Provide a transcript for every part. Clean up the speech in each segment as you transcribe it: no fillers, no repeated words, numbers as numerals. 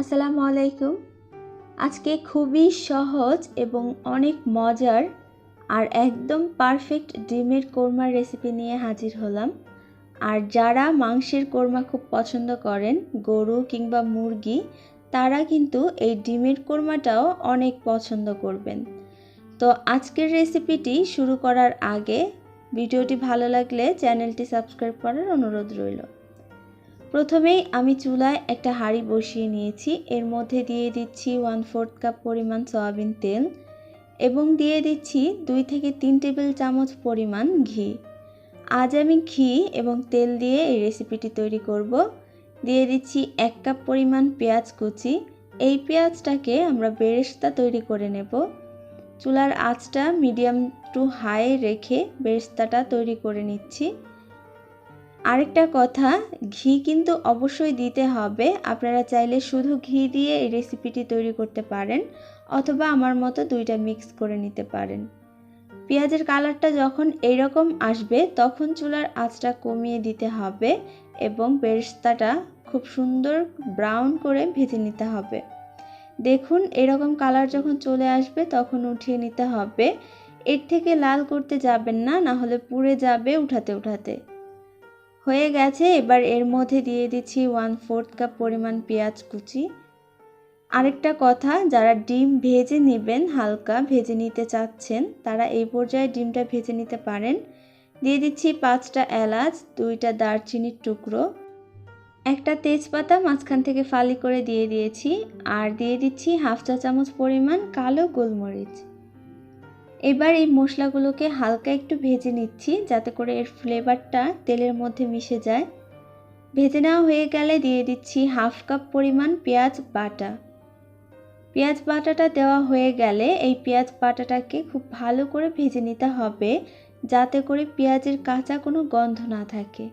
আসসালামু আলাইকুম। আজকে খুবই সহজ এবং অনেক মজার আর একদম পারফেক্ট ডিমের কোরমার রেসিপি নিয়ে হাজির হলাম। আর যারা মাংসের কোরমা খুব পছন্দ করেন, গরু কিংবা মুরগি, তারা কিন্তু এই ডিমের কোরমাটাও অনেক পছন্দ করবেন। তো আজকের রেসিপিটি শুরু করার আগে ভিডিওটি ভালো লাগলে চ্যানেলটি সাবস্ক্রাইব করার অনুরোধ রইল। প্রথমেই আমি চুলায় একটা হাঁড়ি বসিয়ে নিয়েছি। এর মধ্যে দিয়ে দিচ্ছি 1/4 কাপ পরিমাণ সয়াবিন তেল এবং দিয়ে দিচ্ছি 2 থেকে 3 টেবিল চামচ পরিমাণ ঘি। আজ আমি ঘি এবং তেল দিয়ে এই রেসিপিটি তৈরি করব। দিয়ে দিচ্ছি 1 কাপ পরিমাণ পেঁয়াজ কুচি। এই পেঁয়াজটাকে আমরা বেরেস্তা তৈরি করে নেব। চুলার আঁচটা মিডিয়াম টু হাই রেখে বেরেস্তাটা তৈরি করে নিচ্ছি। আরেকটা কথা, ঘি কিন্তু অবশ্যই দিতে হবে। আপনারা চাইলে শুধু ঘি দিয়ে এই রেসিপিটি তৈরি করতে পারেন অথবা আমার মতো দুইটা মিক্স করে নিতে পারেন। পেঁয়াজের কালারটা যখন এইরকম আসবে তখন চুলার আঁচটা কমিয়ে দিতে হবে এবং বেরেস্তাটা খুব সুন্দর ব্রাউন করে ভেজে নিতে হবে। দেখুন, এরকম কালার যখন চলে আসবে তখন উঠিয়ে নিতে হবে। এর থেকে লাল করতে যাবেন না, না হলে পুড়ে যাবে উঠাতে উঠাতে। হয়ে গেছে। এবার এর মধ্যে দিয়ে দিচ্ছি 1/4 কাপ পরিমাণ পেঁয়াজ কুচি। আরেকটা কথা, যারা ডিম ভেজে নেবেন, হালকা ভেজে নিতে চাচ্ছেন, তারা এই পর্যায়ে ডিমটা ভেজে নিতে পারেন। দিয়ে দিচ্ছি 5টা এলাচ, 2টা দারচিনির টুকরো, একটা তেজপাতা মাঝখান থেকে ফালি করে দিয়ে দিয়েছি, আর দিয়ে দিচ্ছি 1/2 চা চামচ পরিমাণ কালো গোলমরিচ। এবার এই মশলাগুলোকে হালকা একটু ভেজে নিচ্ছি যাতে করে এর ফ্লেভারটা তেলের মধ্যে মিশে যায়। ভেজে নেওয়া হয়ে গেলে দিয়ে দিচ্ছি 1/2 কাপ পরিমাণ পেঁয়াজ বাটা। পেঁয়াজ বাটাটা দেওয়া হয়ে গেলে এই পেঁয়াজ বাটাটাকে খুব ভালো করে ভেজে নিতে হবে যাতে করে পেঁয়াজের কাঁচা কোনো গন্ধ না থাকে।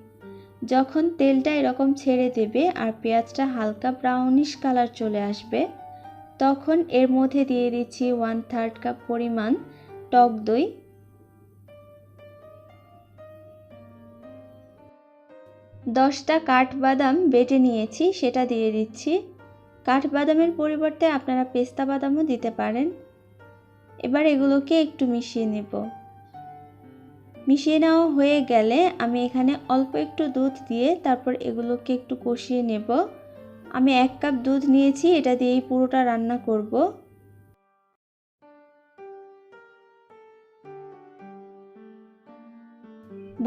যখন তেলটা এরকম ছেড়ে দেবে আর পেঁয়াজটা হালকা ব্রাউনিশ কালার চলে আসবে, তখন এর মধ্যে দিয়ে দিচ্ছি 1/3 কাপ পরিমাণ টক দই, 10টা কাঠবাদাম বেটে নিয়েছি সেটা দিয়ে দিচ্ছি। কাঠবাদামের পরিবর্তে আপনারা পেস্তা বাদামও দিতে পারেন। এবার এগুলোকে একটু মিশিয়ে নেব। মিশিয়ে নেওয়া হয়ে গেলে আমি এখানে অল্প একটু দুধ দিয়ে তারপর এগুলোকে একটু কষিয়ে নেব। আমি 1 কাপ দুধ নিয়েছি, এটা দিয়েই পুরোটা রান্না করব।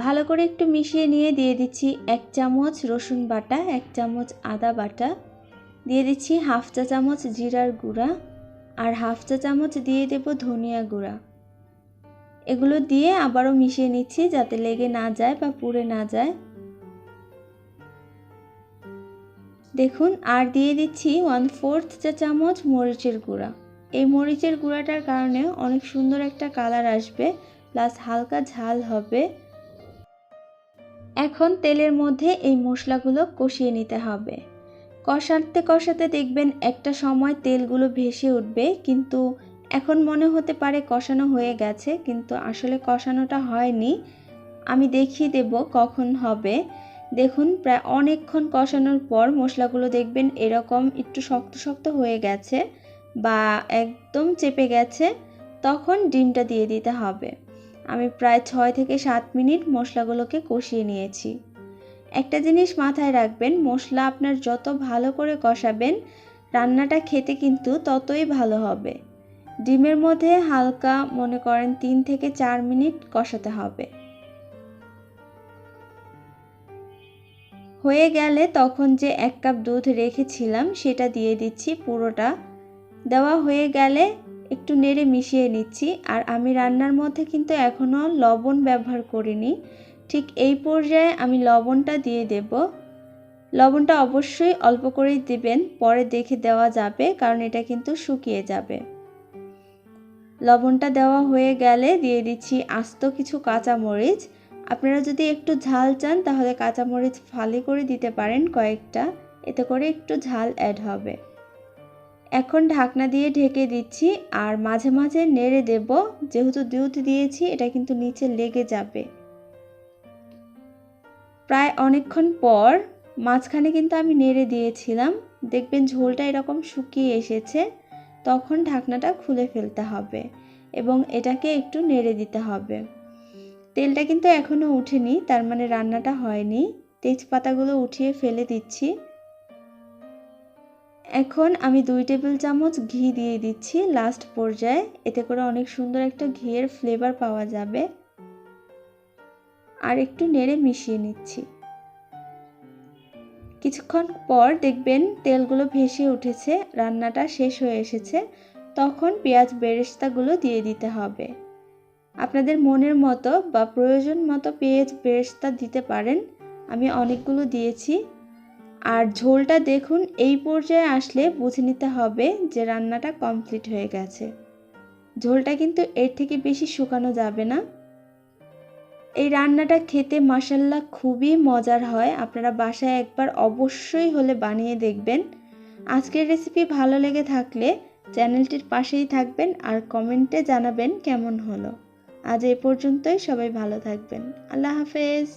ভালো করে একটু মিশিয়ে নিয়ে দিয়ে দিচ্ছি 1 চামচ রসুন বাটা, 1 চামচ আদা বাটা, দিয়ে দিচ্ছি 1/2 চা চামচ জিরার গুঁড়া আর 1/2 চা চামচ দিয়ে দেব ধনিয়া গুঁড়া। এগুলো দিয়ে আবারও মিশিয়ে নিচ্ছি যাতে লেগে না যায় বা পুড়ে না যায়। দেখুন, আর দিয়ে দিচ্ছি 1/4 চা চামচ মরিচের গুঁড়া। এই মরিচের গুঁড়াটার কারণে অনেক সুন্দর একটা কালার আসবে, প্লাস হালকা ঝাল হবে। এখন তেলের মধ্যে এই মশলাগুলো কষিয়ে নিতে হবে। কষাতে কষাতে দেখবেন একটা সময় তেলগুলো ভেসে উঠবে, কিন্তু এখন মনে হতে পারে কষানো হয়ে গেছে, কিন্তু আসলে কষানোটা হয়নি। আমি দেখিয়ে দেব কখন হবে। দেখুন, প্রায় অনেকক্ষণ কষানোর পর মশলাগুলো দেখবেন এরকম একটু শক্ত শক্ত হয়ে গেছে বা একদম চেপে গেছে, তখন ডিমটা দিয়ে দিতে হবে। আমি প্রায় 6 থেকে 7 মিনিট মশলাগুলোকে কষিয়ে নিয়েছি। একটা জিনিস মাথায় রাখবেন, মশলা আপনার যত ভালো করে কষাবেন রান্নাটা খেতে কিন্তু ততই ভালো হবে। ডিমের মধ্যে হালকা মনে করেন 3 থেকে 4 মিনিট কষাতে হবে। হয়ে গেলে তখন যে 1 কাপ দুধ রেখেছিলাম সেটা দিয়ে দিচ্ছি পুরোটা। দেওয়া হয়ে গেলে একটু নেড়ে মিশিয়ে নিচ্ছি। আর আমি রান্নার মধ্যে কিন্তু এখনও লবণ ব্যবহার করিনি। ঠিক এই পর্যায়ে আমি লবণটা দিয়ে দেব। লবণটা অবশ্যই অল্প করেই দিবেন, পরে দেখে দেওয়া যাবে কারণ এটা কিন্তু শুকিয়ে যাবে। লবণটা দেওয়া হয়ে গেলে দিয়ে দিচ্ছি আস্ত কিছু কাঁচামরিচ। আপনারা যদি একটু ঝাল চান তাহলে কাঁচামরিচ ফালি করে দিতে পারেন কয়েকটা, এতে করে একটু ঝাল অ্যাড হবে। এখন ঢাকনা দিয়ে ঢেকে দিচ্ছি আর মাঝে মাঝে নেড়ে দেব, যেহেতু দুধ দিয়েছি এটা কিন্তু নিচে লেগে যাবে। প্রায় অনেকক্ষণ পর মাঝখানে কিন্তু আমি নেড়ে দিয়েছিলাম, দেখবেন ঝোলটা এরকম শুকিয়ে এসেছে, তখন ঢাকনাটা খুলে ফেলতে হবে এবং এটাকে একটু নেড়ে দিতে হবে। তেলটা কিন্তু এখনও উঠেনি, তার মানে রান্নাটা হয়নি। তেজপাতাগুলো উঠিয়ে ফেলে দিচ্ছি। এখন আমি 2 টেবিল চামচ ঘি দিয়ে দিচ্ছি লাস্ট পর্যায়ে, এতে করে অনেক সুন্দর একটা ঘিয়ের ফ্লেভার পাওয়া যাবে। আর একটু নেড়ে মিশিয়ে নিচ্ছি। কিছুক্ষণ পর দেখবেন তেলগুলো ভেসে উঠেছে, রান্নাটা শেষ হয়ে এসেছে। তখন পেঁয়াজ বেরেস্তাগুলো দিয়ে দিতে হবে। আপনাদের মনের মতো বা প্রয়োজন মতো পেঁয়াজ বেরেস্তা দিতে পারেন। আমি অনেকগুলো দিয়েছি। আর ঝোলটা দেখুন, এই পর্যায়ে আসলে বুঝে নিতে হবে যে রান্নাটা কমপ্লিট হয়ে গেছে। ঝোলটা কিন্তু এর থেকে বেশি শুকানো যাবে না। এই রান্নাটা খেতে মাশাআল্লাহ খুবই মজার হয়। আপনারা বাসায় একবার অবশ্যই হলে বানিয়ে দেখবেন। আজকের রেসিপি ভালো লেগে থাকলে চ্যানেলটির পাশেই থাকবেন আর কমেন্টে জানাবেন কেমন হলো। আজ এই পর্যন্তই, সবাই ভালো থাকবেন। আল্লাহ হাফেজ।